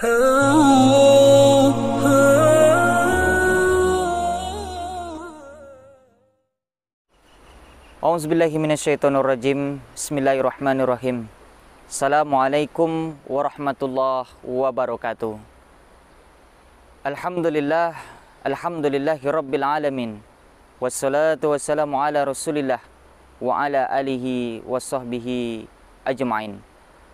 A'udzubillahi minasyaitonirrajim. Bismillahirrahmanirrahim. Assalamualaikum warahmatullahi wabarakatuh. Alhamdulillahi rabbil alamin. Wassalatu wassalamu ala Rasulillah wa ala alihi wa sahbihi ajma'in.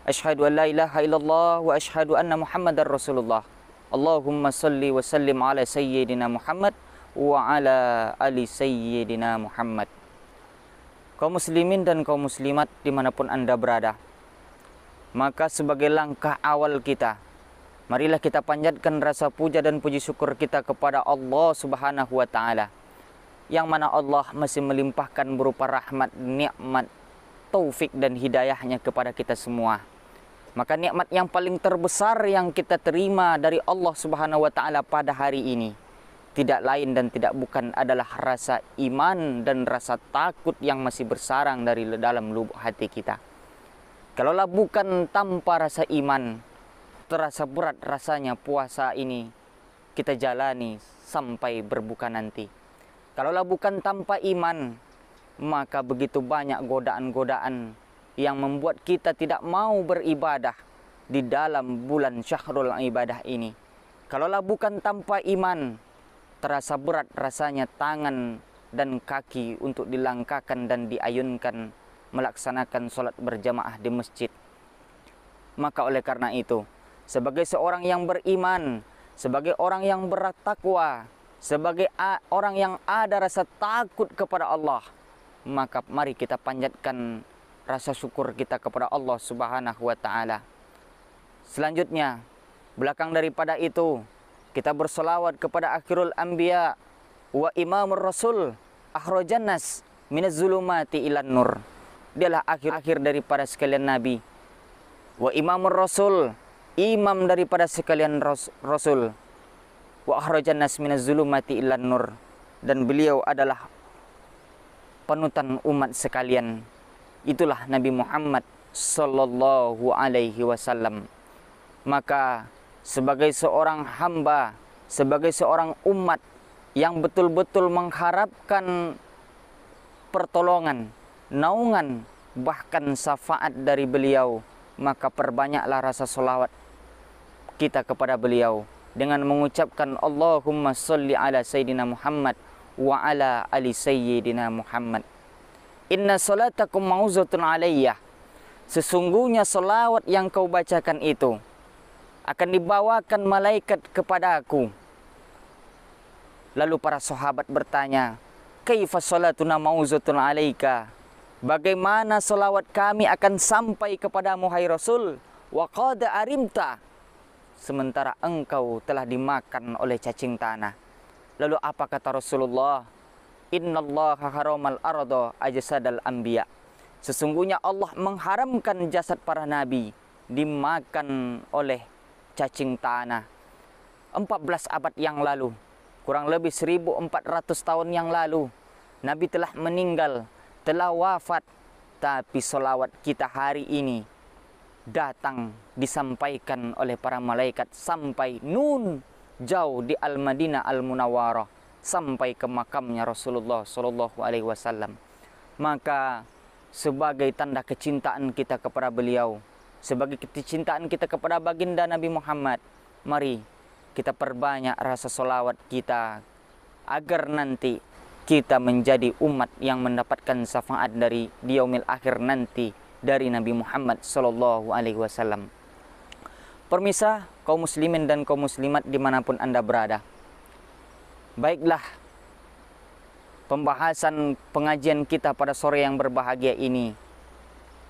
Asyhadu an la ilaha illallah wa asyhadu anna Muhammadar Rasulullah. Allahumma salli wa sallim ala sayyidina Muhammad wa ala ali sayyidina Muhammad. Kaum muslimin dan kaum muslimat dimanapun Anda berada, maka sebagai langkah awal kita, marilah kita panjatkan rasa puja dan puji syukur kita kepada Allah Subhanahu wa Ta'ala, yang mana Allah masih melimpahkan berupa rahmat, nikmat, taufik dan hidayahnya kepada kita semua. Maka nikmat yang paling terbesar yang kita terima dari Allah Subhanahu wa Ta'ala pada hari ini tidak lain dan tidak bukan adalah rasa iman dan rasa takut yang masih bersarang dari dalam lubuk hati kita. Kalaulah bukan tanpa rasa iman, terasa berat rasanya puasa ini kita jalani sampai berbuka nanti. Kalaulah bukan tanpa iman, maka begitu banyak godaan-godaan yang membuat kita tidak mau beribadah di dalam bulan Syahrul Ibadah ini. Kalaulah bukan tanpa iman, terasa berat rasanya tangan dan kaki untuk dilangkahkan dan diayunkan melaksanakan sholat berjamaah di masjid. Maka oleh karena itu, sebagai seorang yang beriman, sebagai orang yang bertakwa, sebagai orang yang ada rasa takut kepada Allah, maka mari kita panjatkan rasa syukur kita kepada Allah Subhanahu wa Ta'ala. Selanjutnya, belakang daripada itu, kita bersolawat kepada akhirul anbiya wa imamur rasul akhrajan nas minaz zulumati ilan nur. Dialah akhir daripada sekalian nabi, wa imamur rasul, imam daripada sekalian rasul, wa akhrajan nas minaz zulumati ilan nur, dan beliau adalah panutan umat sekalian. Itulah Nabi Muhammad sallallahu alaihi wasallam. Maka sebagai seorang hamba, sebagai seorang umat yang betul-betul mengharapkan pertolongan, naungan, bahkan syafaat dari beliau, maka perbanyaklah rasa sholawat kita kepada beliau dengan mengucapkan Allahumma sholli ala sayyidina Muhammad wa ala ali sayyidina Muhammad. Inna salatakum ma'uzatun alayya. Sesungguhnya sholawat yang kau bacakan itu akan dibawakan malaikat kepada aku. Lalu para sahabat bertanya, kaifa salatuna ma'uzatun alaika? Bagaimana salawat kami akan sampai kepadamu hai Rasul? Wa qad arimta, sementara engkau telah dimakan oleh cacing tanah. Lalu apa kata Rasulullah? Innallaha haramal arda ajsadal anbiya. Sesungguhnya Allah mengharamkan jasad para nabi dimakan oleh cacing tanah. 14 abad yang lalu, kurang lebih 1400 tahun yang lalu, Nabi telah meninggal, telah wafat, tapi solawat kita hari ini datang disampaikan oleh para malaikat sampai nun jauh di Al-Madinah Al-Munawwarah, sampai ke makamnya Rasulullah sallallahu alaihi wasallam. Maka sebagai tanda kecintaan kita kepada beliau, sebagai kecintaan kita kepada baginda Nabi Muhammad, mari kita perbanyak rasa solawat kita agar nanti kita menjadi umat yang mendapatkan syafaat dari di yaumil akhir nanti dari Nabi Muhammad sallallahu alaihi wasallam. Permisa kaum muslimin dan kaum muslimat dimanapun Anda berada, baiklah, pembahasan pengajian kita pada sore yang berbahagia ini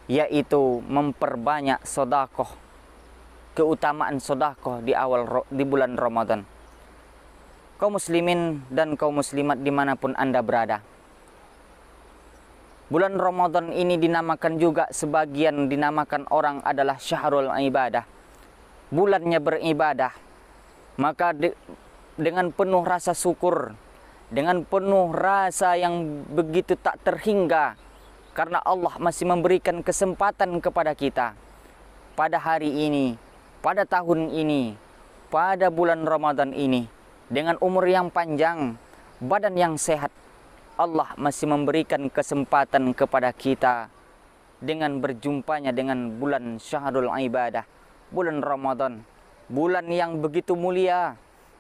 yaitu memperbanyak sedekah, keutamaan sedekah di bulan Ramadan. Kaum muslimin dan kaum muslimat dimanapun Anda berada, bulan Ramadan ini dinamakan juga, sebagian dinamakan orang adalah Syahrul Ibadah, bulannya beribadah. Maka dengan penuh rasa syukur, dengan penuh rasa yang begitu tak terhingga, karena Allah masih memberikan kesempatan kepada kita pada hari ini, pada tahun ini, pada bulan Ramadan ini dengan umur yang panjang, badan yang sehat, Allah masih memberikan kesempatan kepada kita dengan berjumpanya dengan bulan Syahrul Ibadah, bulan Ramadan, bulan yang begitu mulia,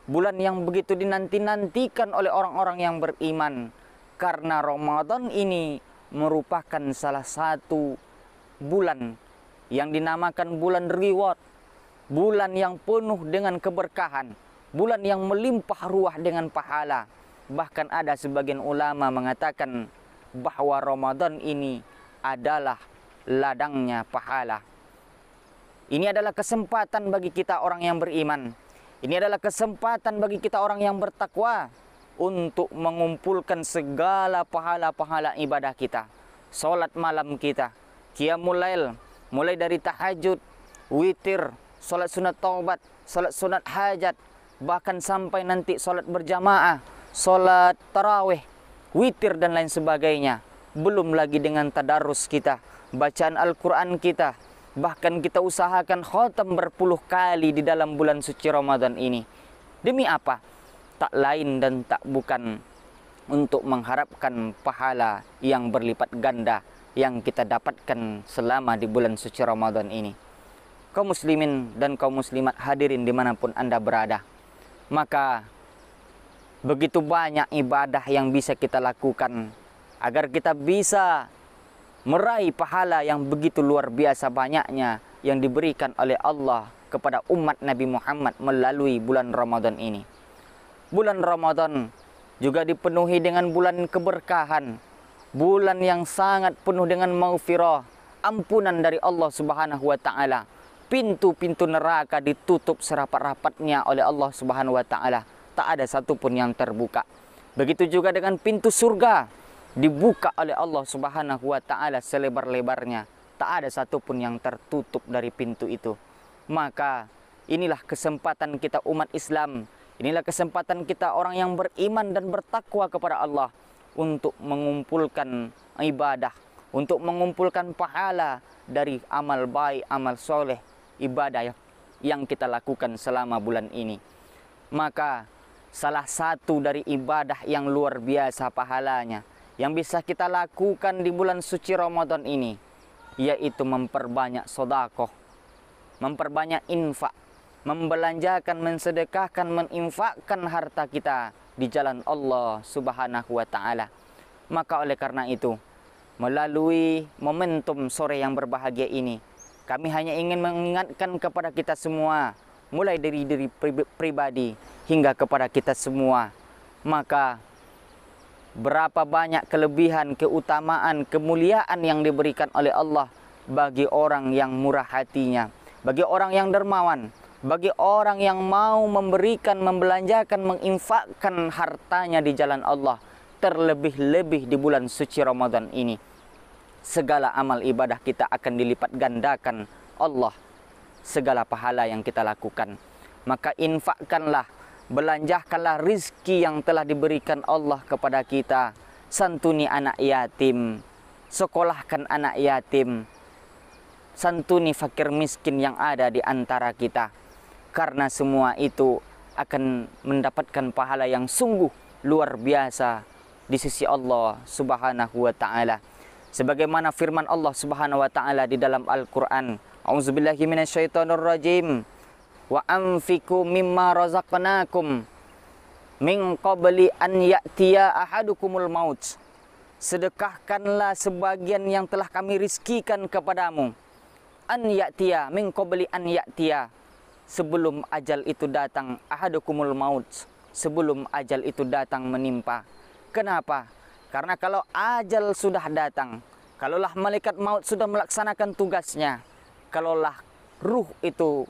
bulan yang begitu dinanti-nantikan oleh orang-orang yang beriman. Karena Ramadan ini merupakan salah satu bulan yang dinamakan bulan reward, bulan yang penuh dengan keberkahan, bulan yang melimpah ruah dengan pahala. Bahkan ada sebagian ulama mengatakan bahwa Ramadan ini adalah ladangnya pahala. Ini adalah kesempatan bagi kita orang yang beriman. Ini adalah kesempatan bagi kita orang yang bertakwa untuk mengumpulkan segala pahala-pahala ibadah kita. Salat malam kita, qiyamul lail, mulai dari tahajud, witir, salat sunat taubat, salat sunat hajat, bahkan sampai nanti salat berjamaah, salat tarawih, witir dan lain sebagainya. Belum lagi dengan tadarus kita, bacaan Al-Quran kita. Bahkan kita usahakan khatam berpuluh kali di dalam bulan suci Ramadan ini. Demi apa? Tak lain dan tak bukan untuk mengharapkan pahala yang berlipat ganda yang kita dapatkan selama di bulan suci Ramadan ini. Kaum muslimin dan kaum muslimat hadirin dimanapun Anda berada, maka begitu banyak ibadah yang bisa kita lakukan agar kita bisa meraih pahala yang begitu luar biasa banyaknya yang diberikan oleh Allah kepada umat Nabi Muhammad melalui bulan Ramadan ini. Bulan Ramadan juga dipenuhi dengan bulan keberkahan, bulan yang sangat penuh dengan maghfirah, ampunan dari Allah Subhanahu wa taala. Pintu-pintu neraka ditutup serapat-rapatnya oleh Allah Subhanahu wa taala. Tak ada satupun yang terbuka. Begitu juga dengan pintu surga, dibuka oleh Allah Subhanahu wa taala selebar-lebarnya. Tak ada satupun yang tertutup dari pintu itu. Maka inilah kesempatan kita umat Islam, inilah kesempatan kita orang yang beriman dan bertakwa kepada Allah untuk mengumpulkan ibadah, untuk mengumpulkan pahala dari amal baik, amal soleh, ibadah yang kita lakukan selama bulan ini. Maka salah satu dari ibadah yang luar biasa pahalanya yang bisa kita lakukan di bulan suci Ramadan ini, yaitu memperbanyak sedekah, memperbanyak infak, membelanjakan, mensedekahkan, menginfakkan harta kita di jalan Allah Subhanahu wa taala. Maka oleh karena itu, melalui momentum sore yang berbahagia ini, kami hanya ingin mengingatkan kepada kita semua, mulai dari diri pribadi hingga kepada kita semua. Maka berapa banyak kelebihan, keutamaan, kemuliaan yang diberikan oleh Allah bagi orang yang murah hatinya, bagi orang yang dermawan, bagi orang yang mau memberikan, membelanjakan, menginfakkan hartanya di jalan Allah. Terlebih-lebih di bulan suci Ramadan ini, segala amal ibadah kita akan dilipat gandakan Allah, segala pahala yang kita lakukan. Maka infakkanlah, belanjakanlah rizki yang telah diberikan Allah kepada kita. Santuni anak yatim, sekolahkan anak yatim, santuni fakir miskin yang ada di antara kita. Karena semua itu akan mendapatkan pahala yang sungguh luar biasa di sisi Allah Subhanahu wa taala. Sebagaimana firman Allah Subhanahu wa taala di dalam Al-Qur'an, A'udzubillahi minasyaitonirrajim. Wa anfiqu mimma razaqnakum min qabli an ya'tiya ahadukumul maut. Sedekahkanlah sebagian yang telah kami rizkikan kepadamu. An ya'tiya, min qabli an ya'tiya, sebelum ajal itu datang, ahadukumul maut, sebelum ajal itu datang menimpa. Kenapa? Karena kalau ajal sudah datang, kalaulah malaikat maut sudah melaksanakan tugasnya, kalaulah ruh itu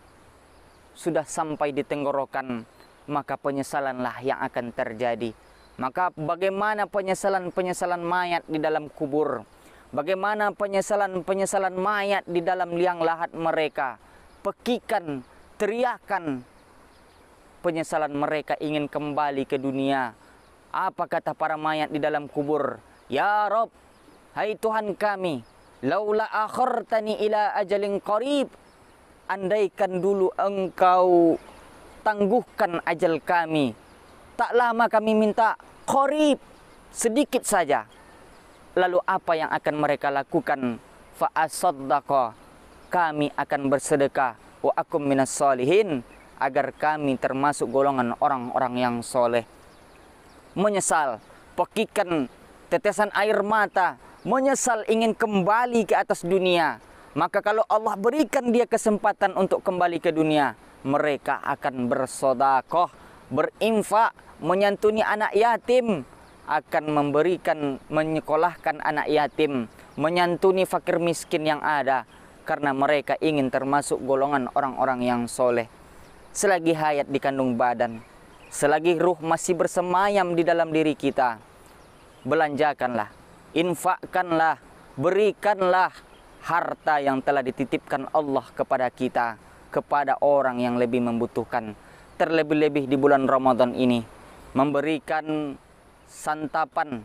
sudah sampai di tenggorokan, maka penyesalanlah yang akan terjadi. Maka bagaimana penyesalan-penyesalan mayat di dalam kubur? Bagaimana penyesalan-penyesalan mayat di dalam liang lahat mereka? Pekikan, teriakan penyesalan mereka ingin kembali ke dunia. Apa kata para mayat di dalam kubur? Ya Rabb, hai Tuhan kami, laula akhartani ila ajalin qarib, andaikan dulu engkau tangguhkan ajal kami. Tak lama kami minta, qarib, sedikit saja. Lalu apa yang akan mereka lakukan? Fa asaddaqa, kami akan bersedekah, wa akum minas solihin, agar kami termasuk golongan orang-orang yang soleh. Menyesal, pekikan tetesan air mata, menyesal ingin kembali ke atas dunia. Maka kalau Allah berikan dia kesempatan untuk kembali ke dunia, mereka akan bersedekah, berinfak, menyantuni anak yatim, akan memberikan, menyekolahkan anak yatim, menyantuni fakir miskin yang ada, karena mereka ingin termasuk golongan orang-orang yang soleh. Selagi hayat di kandung badan, selagi ruh masih bersemayam di dalam diri kita, belanjakanlah, infakkanlah, berikanlah harta yang telah dititipkan Allah kepada kita, kepada orang yang lebih membutuhkan. Terlebih-lebih di bulan Ramadan ini, memberikan santapan,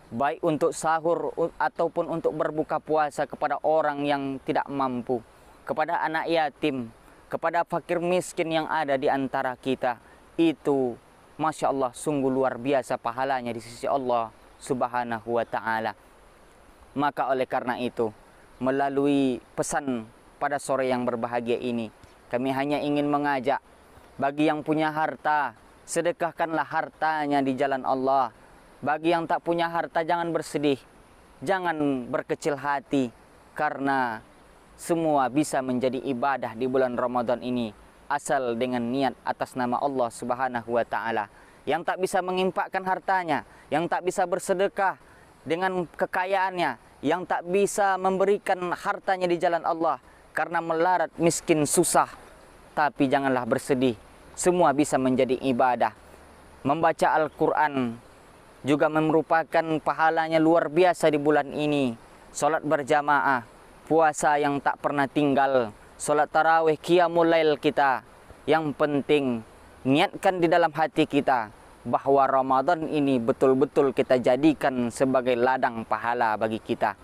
baik untuk sahur ataupun untuk berbuka puasa kepada orang yang tidak mampu, kepada anak yatim, kepada fakir miskin yang ada di antara kita. Itu Masya Allah, sungguh luar biasa pahalanya di sisi Allah Subhanahu wa ta'ala. Maka oleh karena itu, melalui pesan pada sore yang berbahagia ini, kami hanya ingin mengajak, bagi yang punya harta, sedekahkanlah hartanya di jalan Allah. Bagi yang tak punya harta, jangan bersedih, jangan berkecil hati, karena semua bisa menjadi ibadah di bulan Ramadan ini, asal dengan niat atas nama Allah Subhanahu wa ta'ala. Yang tak bisa menginfakkan hartanya, yang tak bisa bersedekah dengan kekayaannya, yang tak bisa memberikan hartanya di jalan Allah karena melarat, miskin, susah, tapi janganlah bersedih, semua bisa menjadi ibadah. Membaca Al-Quran juga merupakan pahalanya luar biasa di bulan ini. Salat berjamaah, puasa yang tak pernah tinggal, salat tarawih, qiyamul lail kita. Yang penting niatkan di dalam hati kita bahwa Ramadan ini betul-betul kita jadikan sebagai ladang pahala bagi kita.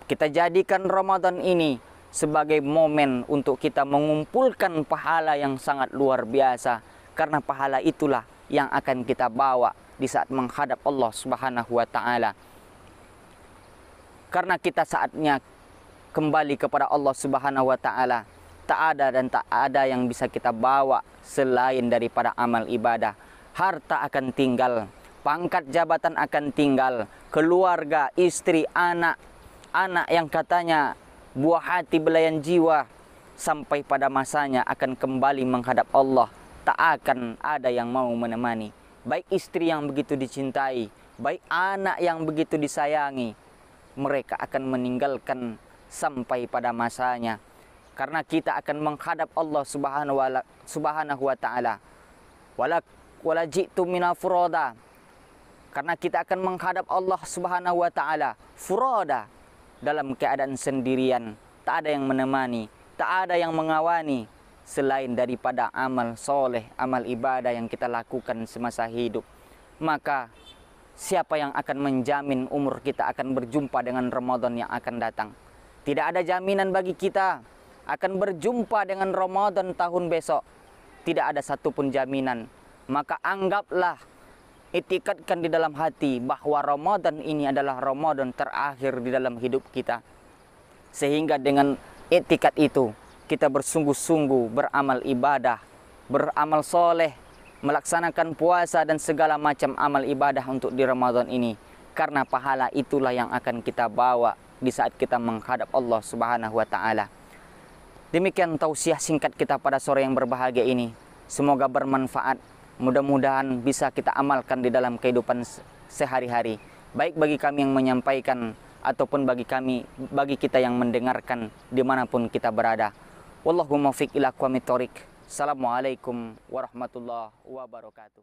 Kita jadikan Ramadan ini sebagai momen untuk kita mengumpulkan pahala yang sangat luar biasa, karena pahala itulah yang akan kita bawa di saat menghadap Allah Subhanahu wa ta'ala. Karena kita saatnya kembali kepada Allah Subhanahu wa ta'ala, tak ada dan tak ada yang bisa kita bawa selain daripada amal ibadah. Harta akan tinggal, pangkat jabatan akan tinggal, keluarga, istri, anak yang katanya buah hati belayan jiwa, sampai pada masanya akan kembali menghadap Allah. Tak akan ada yang mau menemani. Baik istri yang begitu dicintai, baik anak yang begitu disayangi, mereka akan meninggalkan sampai pada masanya. Karena kita akan menghadap Allah Subhanahu wa ta'ala. Wala ji'tu mina furoda. Karena kita akan menghadap Allah Subhanahu wa ta'ala furoda, dalam keadaan sendirian, tak ada yang menemani, tak ada yang mengawani selain daripada amal soleh, amal ibadah yang kita lakukan semasa hidup. Maka siapa yang akan menjamin umur kita akan berjumpa dengan Ramadan yang akan datang? Tidak ada jaminan bagi kita akan berjumpa dengan Ramadan tahun besok. Tidak ada satupun jaminan. Maka anggaplah, itikadkan di dalam hati bahwa Ramadan ini adalah Ramadan terakhir di dalam hidup kita. Sehingga dengan itikad itu, kita bersungguh-sungguh beramal ibadah, beramal soleh, melaksanakan puasa dan segala macam amal ibadah untuk di Ramadan ini. Karena pahala itulah yang akan kita bawa di saat kita menghadap Allah Subhanahu wa ta'ala. Demikian tausiah singkat kita pada sore yang berbahagia ini. Semoga bermanfaat. Mudah-mudahan bisa kita amalkan di dalam kehidupan sehari-hari. Baik bagi kami yang menyampaikan ataupun bagi kita yang mendengarkan dimanapun kita berada. Wallahu muwaffiq ila aqwamit thoriq. Assalamualaikum warahmatullahi wabarakatuh.